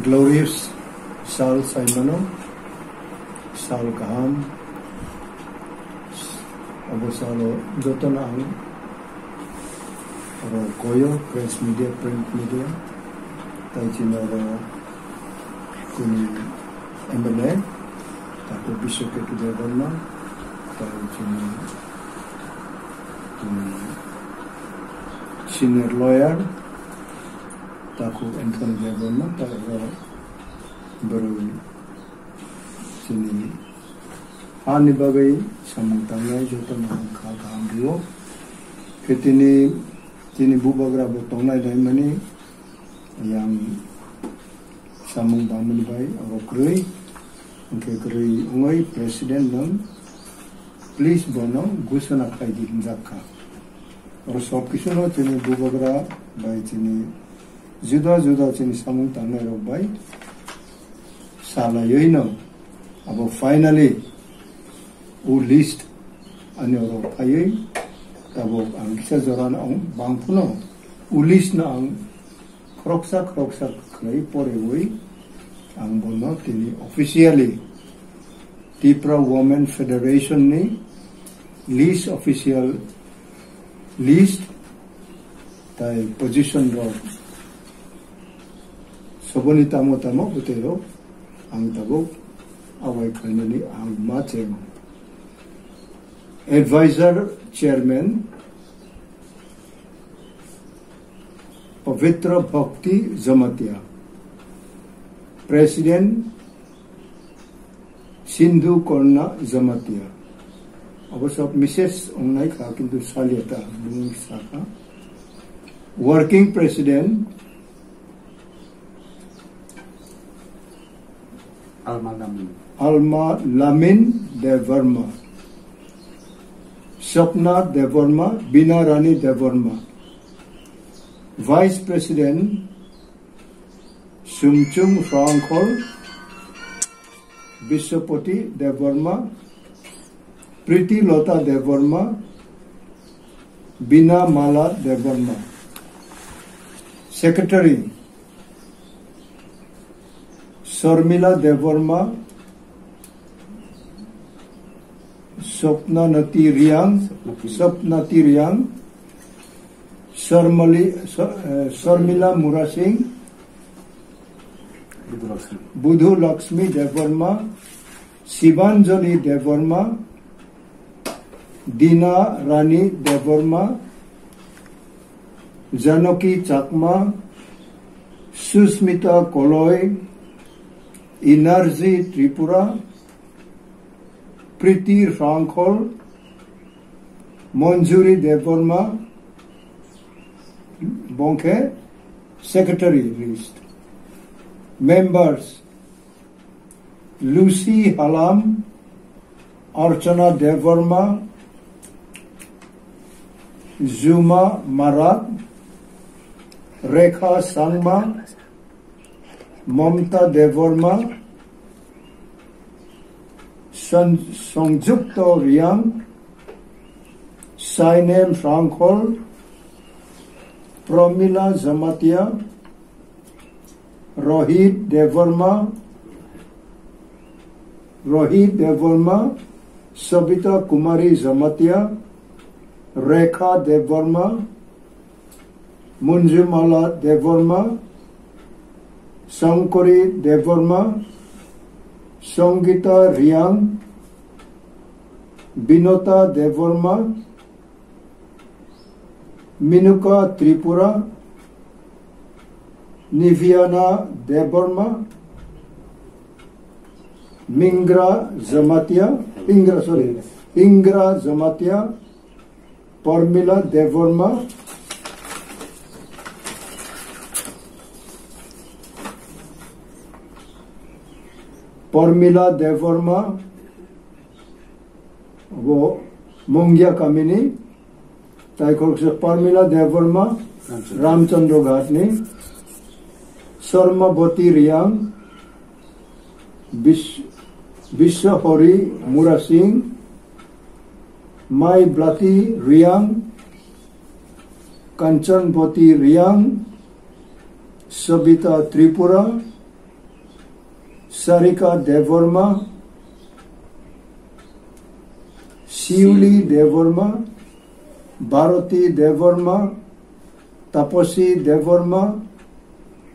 glorious Sal Saimano, Sal Kaham, Abu Salo Joton Ang, Ro Koyo, press media, print media, Taijinaro Kuni MLA, Tato Bishop Kudevana, Taijin senior lawyer, Taku Anthony Devona, baru sini ani bagai samung tangai joto nang kham dio ketini tini bubagra botong nai dai mani yang samung bamun bai arokrui ke krui ungai presiden nang please bono gusana kai di zakka और सब किसी no चीनी बुबगरा by चीनी जुदा जुदा चीनी सामुंग ताने रो by साला यही नो अब फाइनली वो लिस्ट अन्य रो पाये तब वो अंकिसा जोरान आं बांगपुनो वो लिस्ट ना आं क्रॉक्सा कहीं परे हुई आं बोलना तिनी ऑफिशियली त्रिपुरा वुमेन फेडरेशन ने list official list tai position ro soboni tamo butero ang tabo awai finally ang machem advisor chairman Pavitra Bhakti Jamatia, president Sindhu Korna Jamatia. अब सब मिसेस उन्नाई खा किंतु सालियता बुंग साका working president Alma Lamine Debbarma सपना देवर्मा बीना रानी Debbarma vice president सुमचुम फ्रांकोल विश्वपति Debbarma Priti Lota Devarma, Bina Mala Devarma. Secretary Sarmila Devarma, Sapnati Riyang, Sarmila Murasing, Budhu Lakshmi Devarma, Sivanjali Devarma, Dina Rani Devarma, Janaki Chakma, Susmita Koloi, Inerji Tripura, Priti Frankhol, Monjuri Devarma, Bonke, Secretary list. Members Lucy Halam, Archana Devarma, Zuma Marat, Rekha Sangma, Mamta Devarma, Songjukto Riyang, Sainem Frankhol, Promila Jamatia, Rohit Devarma, Sabita Kumari Jamatia, Rekha Devarma, Munjumala Devarma, Sankori Devarma, Sangita Riyang, Binota Devarma, Minuka Tripura, Niviana Devarma, Ingra Jamatia, Parmila Devarma, वो Mungya Kamini, Parmila Devarma, Ramchandra Ghatni, Sarmabati Riyang, Vishwahori Murasing, Mai Blati Riyang, Kanchanbati Riyang, Sabita Tripura, Sarika Devorma, Shiuli Devorma, Bharati Devorma, Taposi Devorma,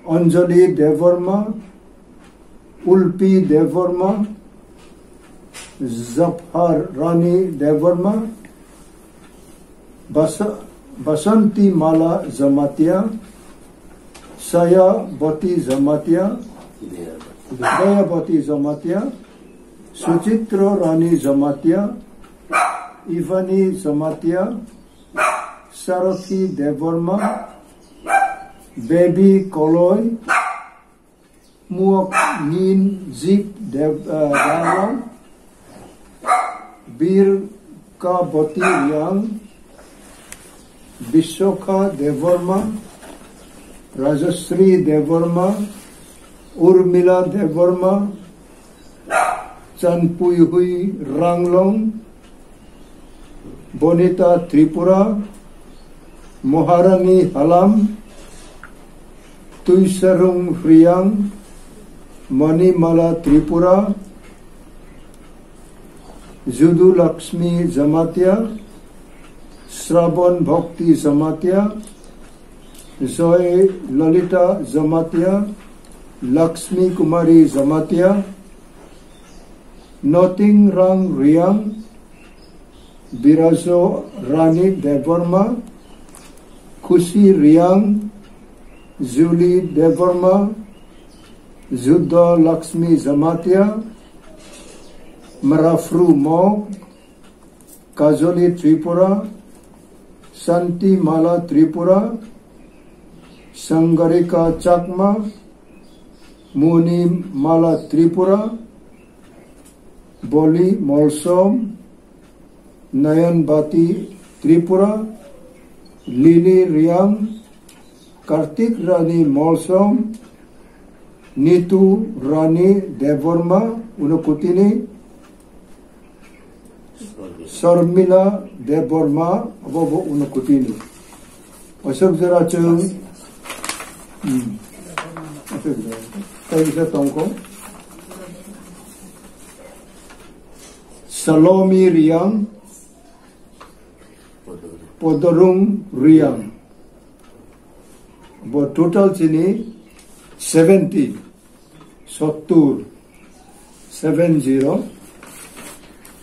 Anjali Devorma, Ulpi Devorma, Zafar Rani Devorma, Basanti Mala Zamatia, Saya Bati Zamatia, Daya Bati Zamatia, Suchitra Rani Zamatia, Ivani Zamatia, Sarathi Devorma, Baby Koloy, Muak Nin Zip Devorma, Bir Ka Bati Yang, Vishokha Devorma, Rajasri Devorma, Urmila Devorma, Chanpui Hui Ranglong, Bonita Tripura, Moharani Halam, Tuisarung Hriyang, Manimala Tripura, Judu Lakshmi Zamatia, Sravan Bhakti Zamatia, Zoe Lalita Zamatia, Lakshmi Kumari Zamatia, Noting Rang Riyang, Birazo Rani Devorma, Kushi Riyang, Zuli Devorma, Zuddha Lakshmi Zamatia, Marafru Mog, Kajoli Tripura, Santi Mala Tripura, Sangarika Chakma, Muni Mala Tripura, Boli Molsom, Nayan Bati Tripura, Lili Riyang, Kartik Rani Molsom, Nitu Rani Devorma, Unukutini, Sarmila Devorma, Abobo Unukutini. Asok zara chung, Kaya sa tongko. Salomi Riyang, Podorung Riyang. But total sini 70, 70.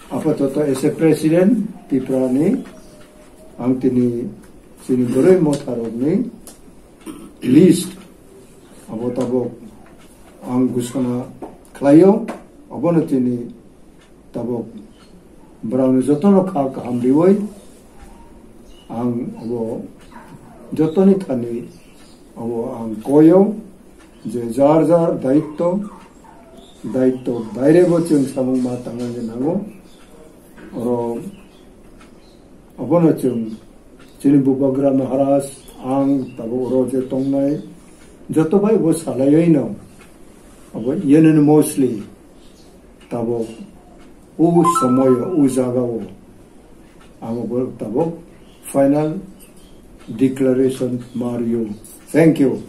Apa toto as a president Piprani, ang tini siniguro mo tarog ni list. Abo tabok ang gusto na klayo, abo na tini tabok brown joto no kahambiwoy ang abo joto ni thani abo ang koyo je jar daitto baire bochung samung ma tangan nago oro abo na chung chini bubagra maharas ang tabo roje tongnai joto bai bo salayoy no abo yenen mostly tabo u samoyo u jagao ang abo tabo final declaration Mario. Thank you.